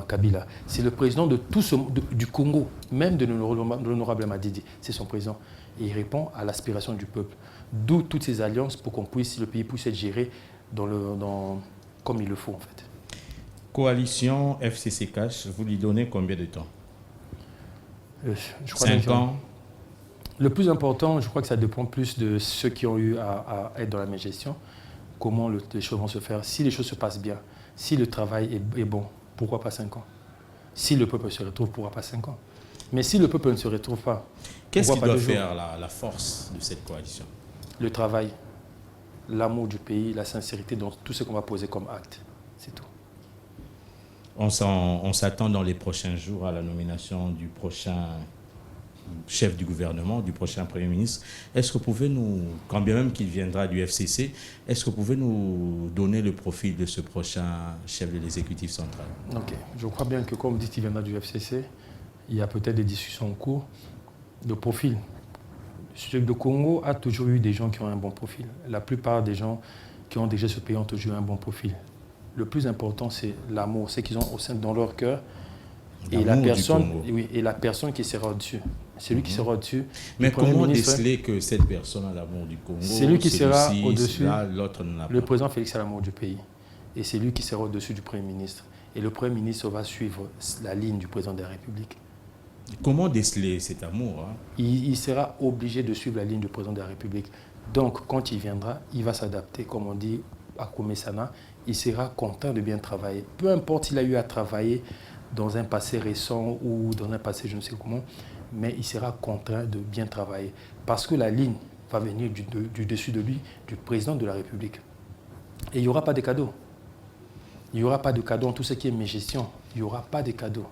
Kabila. C'est le président de tout du Congo, même de l'honorable Madidi. C'est son président. Et il répond à l'aspiration du peuple. D'où toutes ces alliances pour le pays puisse être géré comme il le faut en fait. Coalition FCC Cash, vous lui donnez combien de temps? Je crois 5 ans. Le plus important, je crois que ça dépend plus de ceux qui ont eu à être dans la même gestion, comment les choses vont se faire. Si les choses se passent bien, si le travail est bon, pourquoi pas 5 ans? Si le peuple se retrouve, pourquoi pas 5 ans? Mais si le peuple ne se retrouve pas, qu'est-ce qui doit faire la force de cette coalition? Le travail, l'amour du pays, la sincérité dans tout ce qu'on va poser comme acte. C'est tout. On s'attend dans les prochains jours à la nomination du prochain chef du gouvernement, du prochain Premier ministre. Est-ce que vous pouvez nous, quand bien même qu'il viendra du FCC, est-ce que vous pouvez nous donner le profil de ce prochain chef de l'exécutif central? Ok. Je crois bien que comme vous dites qu'il viendra du FCC, il y a peut-être des discussions en cours. Le profil. Le Congo a toujours eu des gens qui ont un bon profil. La plupart des gens qui ont déjà ce pays ont toujours eu un bon profil. Le plus important, c'est l'amour, c'est qu'ils ont au sein dans leur cœur. Et la personne qui sera au-dessus. Celui qui sera au-dessus. Mais comment déceler que cette personne a l'amour du Congo? C'est lui qui sera au-dessus. L'autre n'a pas. Le président Félix a l'amour du pays. Et c'est lui qui sera au-dessus du Premier ministre. Et le Premier ministre va suivre la ligne du président de la République. Comment déceler cet amour? Il sera obligé de suivre la ligne du président de la République. Donc, quand il viendra, il va s'adapter, comme on dit à Komesana. Il sera content de bien travailler. Peu importe s'il a eu à travailler dans un passé récent ou dans un passé je ne sais comment, mais il sera contraint de bien travailler. Parce que la ligne va venir du dessus de lui, du président de la République. Et il n'y aura pas de cadeaux. Il n'y aura pas de cadeaux en tout ce qui est mes gestions. Il n'y aura pas de cadeaux.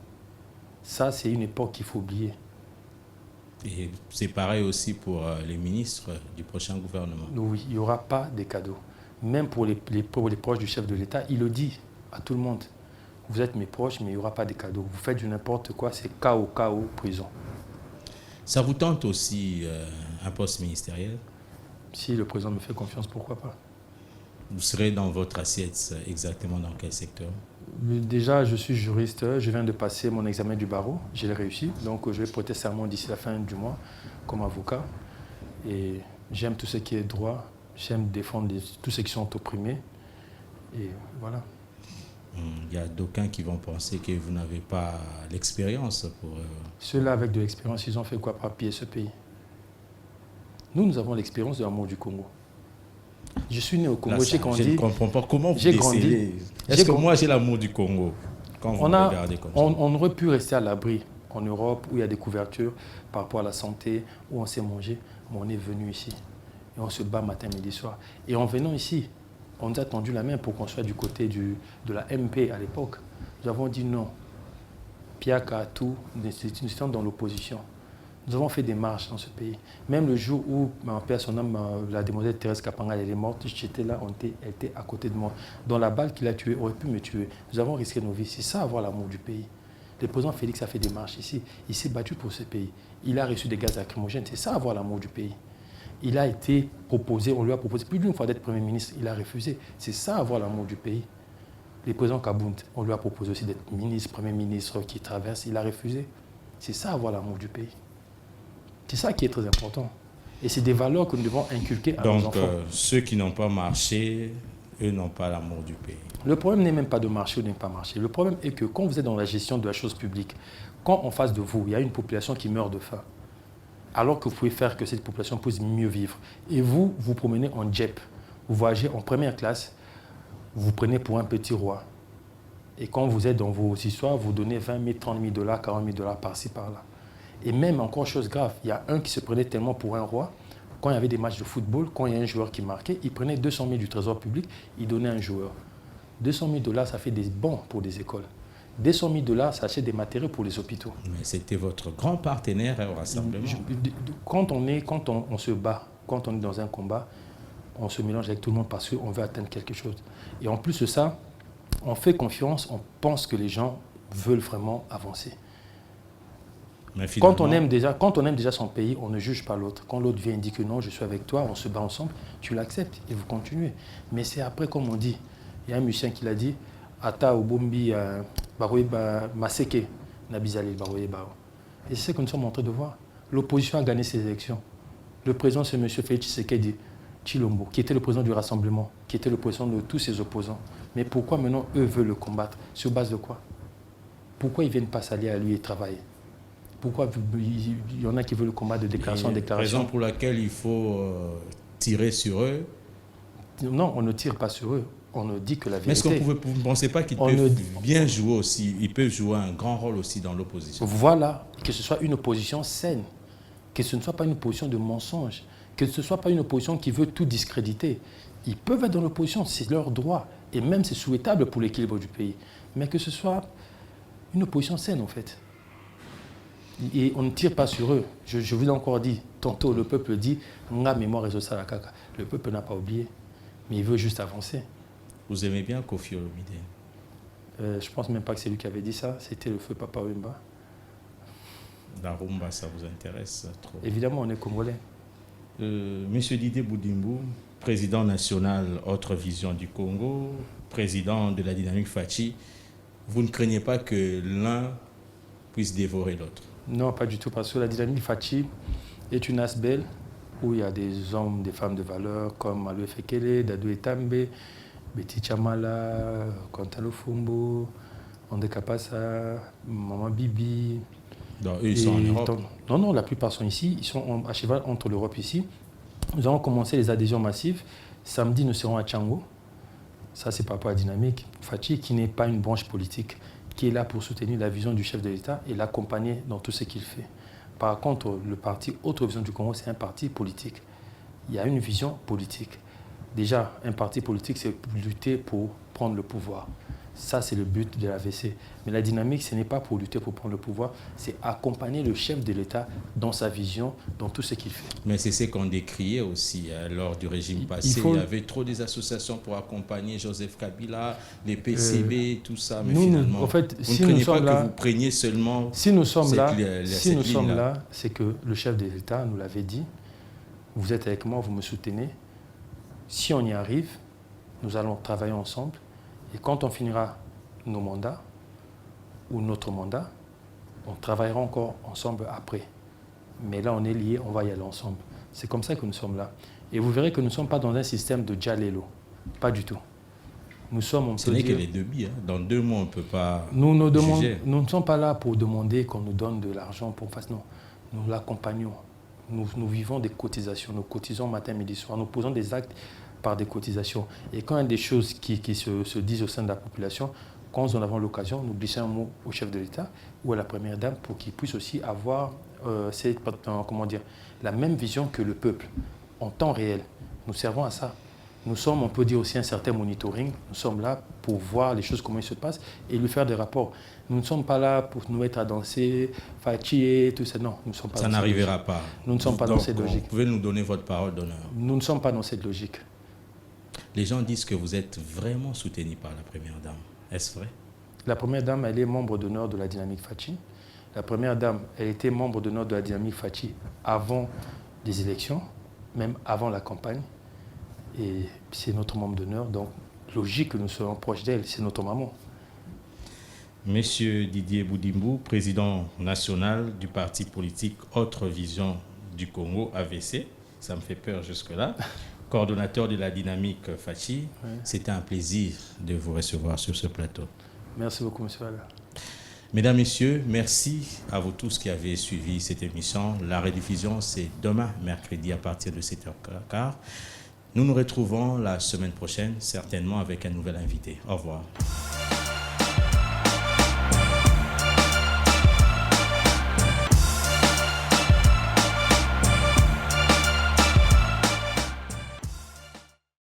Ça, c'est une époque qu'il faut oublier. Et c'est pareil aussi pour les ministres du prochain gouvernement. Oui, il n'y aura pas de cadeaux. Même pour les proches du chef de l'État, il le dit à tout le monde. Vous êtes mes proches, mais il n'y aura pas de cadeaux. Vous faites du n'importe quoi, c'est KO, prison. Ça vous tente aussi un poste ministériel? Si le président me fait confiance, pourquoi pas? Vous serez dans votre assiette exactement dans quel secteur? Déjà, je suis juriste. Je viens de passer mon examen du barreau. Je l'ai réussi. Donc, je vais prêter serment d'ici la fin du mois comme avocat. Et j'aime tout ce qui est droit. J'aime défendre tous ceux qui sont opprimés. Et voilà. Il y a d'aucuns qui vont penser que vous n'avez pas l'expérience pour... Ceux-là avec de l'expérience, ils ont fait quoi pour piller ce pays? Nous avons l'expérience de l'amour du Congo. Je suis né au Congo, j'ai grandi. Je ne comprends pas comment vous décelez. Est-ce que moi j'ai l'amour du Congo quand vous me regardez comme ça? On aurait pu rester à l'abri en Europe où il y a des couvertures par rapport à la santé, où on sait manger, mais on est venu ici. Et on se bat matin, midi, soir. Et en venant ici, on nous a tendu la main pour qu'on soit du côté de la MP à l'époque. Nous avons dit non. Piaka, tout, nous étions dans l'opposition. Nous avons fait des marches dans ce pays. Même le jour où, ma père, son âme, la demoiselle Thérèse Kapanga, elle est morte, j'étais là, elle était à côté de moi. Dans la balle qu'il a tuée, aurait pu me tuer. Nous avons risqué nos vies. C'est ça, avoir l'amour du pays. Le président Félix a fait des marches ici. Il s'est battu pour ce pays. Il a reçu des gaz lacrymogènes. C'est ça, avoir l'amour du pays. Il a été proposé, on lui a proposé plus d'une fois d'être Premier ministre. Il a refusé. C'est ça, avoir l'amour du pays. Le président Kabound, on lui a proposé aussi d'être ministre, Premier ministre qui traverse. Il a refusé. C'est ça, avoir l'amour du pays. C'est ça qui est très important. Et c'est des valeurs que nous devons inculquer à nos enfants. Donc, ceux qui n'ont pas marché, eux n'ont pas l'amour du pays. Le problème n'est même pas de marcher ou de ne pas marcher. Le problème est que quand vous êtes dans la gestion de la chose publique, quand en face de vous, il y a une population qui meurt de faim, alors que vous pouvez faire que cette population puisse mieux vivre, et vous, vous promenez en Jeep, vous voyagez en première classe, vous prenez pour un petit roi. Et quand vous êtes dans vos histoires, vous donnez 20 000, 30 000 dollars, 40 000 dollars par-ci, par-là. Et même, encore chose grave, il y a un qui se prenait tellement pour un roi, quand il y avait des matchs de football, quand il y a un joueur qui marquait, il prenait 200 000 du trésor public, il donnait à un joueur. 200 000 dollars, ça fait des bons pour des écoles. 200 000 dollars, ça achète des matériaux pour les hôpitaux. Mais c'était votre grand partenaire au rassemblement. Quand on se bat, quand on est dans un combat, on se mélange avec tout le monde parce qu'on veut atteindre quelque chose. Et en plus de ça, on fait confiance, on pense que les gens veulent vraiment avancer. Mais finalement, Quand on aime déjà son pays, on ne juge pas l'autre. Quand l'autre vient et dit que non, je suis avec toi, on se bat ensemble, tu l'acceptes et vous continuez. Mais c'est après, comme on dit, il y a un musicien qui l'a dit, Ata Obombi Maseke Nabizali Baroye Bao. Et c'est ce que nous sommes en train de voir. L'opposition a gagné ces élections. Le président, c'est M. Félix Tshisekedi Tshilombo, qui était le président du Rassemblement, qui était le président de tous ses opposants. Mais pourquoi maintenant eux veulent le combattre? Sur base de quoi? Pourquoi ils ne viennent pas s'allier à lui et travailler? Pourquoi il y en a qui veulent le combattre de déclaration en déclaration? Raison pour laquelle il faut tirer sur eux. Non, on ne tire pas sur eux. On ne dit que la vérité. Mais est-ce que vous ne pensez pas qu'ils peuvent bien jouer aussi? Ils peuvent jouer un grand rôle aussi dans l'opposition. Voilà, que ce soit une opposition saine, que ce ne soit pas une opposition de mensonge, que ce ne soit pas une opposition qui veut tout discréditer. Ils peuvent être dans l'opposition, c'est leur droit. Et même c'est souhaitable pour l'équilibre du pays. Mais que ce soit une opposition saine en fait. Et on ne tire pas sur eux. Je vous ai encore dit, tantôt le peuple dit, nga mémoire réseau Sarakaka. Le peuple n'a pas oublié, mais il veut juste avancer. Vous aimez bien Koffi Olomide? Je ne pense même pas que c'est lui qui avait dit ça, c'était le feu Papa Wemba. La rumba, ça vous intéresse trop? Évidemment, on est Congolais. Monsieur Didier Boudimbo, président national Autre Vision du Congo, président de la Dynamique Fachi, vous ne craignez pas que l'un puisse dévorer l'autre? Non, pas du tout, parce que la Dynamique Fachi est une asbelle où il y a des hommes, des femmes de valeur comme Aloe Fekele, Dadou Etambe, Betty Chamala, Kontalo Fumbo, André Kapasa, Maman Bibi. Donc, eux, ils sont en Europe? Non, la plupart sont ici. Ils sont à cheval entre l'Europe et ici. Nous avons commencé les adhésions massives. Samedi, nous serons à Tchango. Ça, c'est par rapport à Dynamique Fachi, qui n'est pas une branche politique, qui est là pour soutenir la vision du chef de l'État et l'accompagner dans tout ce qu'il fait. Par contre, le parti Autre Vision du Congo, c'est un parti politique. Il y a une vision politique. Déjà, un parti politique, c'est lutter pour prendre le pouvoir. Ça, c'est le but de l'AVC. Mais la dynamique, ce n'est pas pour lutter pour prendre le pouvoir, c'est accompagner le chef de l'État dans sa vision, dans tout ce qu'il fait. Mais c'est ce qu'on décriait aussi lors du régime passé. Il y avait trop des associations pour accompagner Joseph Kabila, les PCB, tout ça. Mais finalement, en fait, vous ne craignez pas que vous preniez seulement si nous sommes là, c'est que le chef de l'État nous l'avait dit, vous êtes avec moi, vous me soutenez. Si on y arrive, nous allons travailler ensemble. Et quand on finira nos mandats, ou notre mandat, on travaillera encore ensemble après. Mais là, on est liés, on va y aller ensemble. C'est comme ça que nous sommes là. Et vous verrez que nous ne sommes pas dans un système de Djalelo. Pas du tout. Nous sommes, ce n'est que les deux billes. Dans 2 mois, on ne peut pas nous ne sommes pas là pour demander qu'on nous donne de l'argent pour faire. Non, nous l'accompagnons. Nous vivons des cotisations. Nous cotisons matin, midi, soir. Nous posons des actes par des cotisations. Et quand il y a des choses qui se disent au sein de la population, quand nous en avons l'occasion, nous glissons un mot au chef de l'État ou à la première dame pour qu'ils puissent aussi avoir la même vision que le peuple en temps réel. Nous servons à ça. Nous sommes, on peut dire aussi, un certain monitoring. Nous sommes là pour voir les choses, comment ils se passent et lui faire des rapports. Nous ne sommes pas là pour nous mettre à danser, fatiguer, tout ça. Non, nous ne sommes pas. Ça n'arrivera pas. Nous ne sommes pas dans cette logique. Vous pouvez nous donner votre parole d'honneur? Nous ne sommes pas dans cette logique. Les gens disent que vous êtes vraiment soutenu par la Première Dame. Est-ce vrai? La Première Dame, elle est membre d'honneur de la Dynamique Fachi. La Première Dame, elle était membre d'honneur de la Dynamique Fachi avant les élections, même avant la campagne. Et c'est notre membre d'honneur, donc logique que nous soyons proches d'elle, c'est notre maman. Monsieur Didier Boudimbo, président national du parti politique Autre Vision du Congo, AVC, ça me fait peur jusque-là, coordonnateur de la Dynamique Fachi, oui. C'était un plaisir de vous recevoir sur ce plateau. Merci beaucoup, monsieur Alla. Mesdames, Messieurs, merci à vous tous qui avez suivi cette émission. La rediffusion, c'est demain, mercredi, à partir de 7h15. Nous nous retrouvons la semaine prochaine, certainement avec un nouvel invité. Au revoir.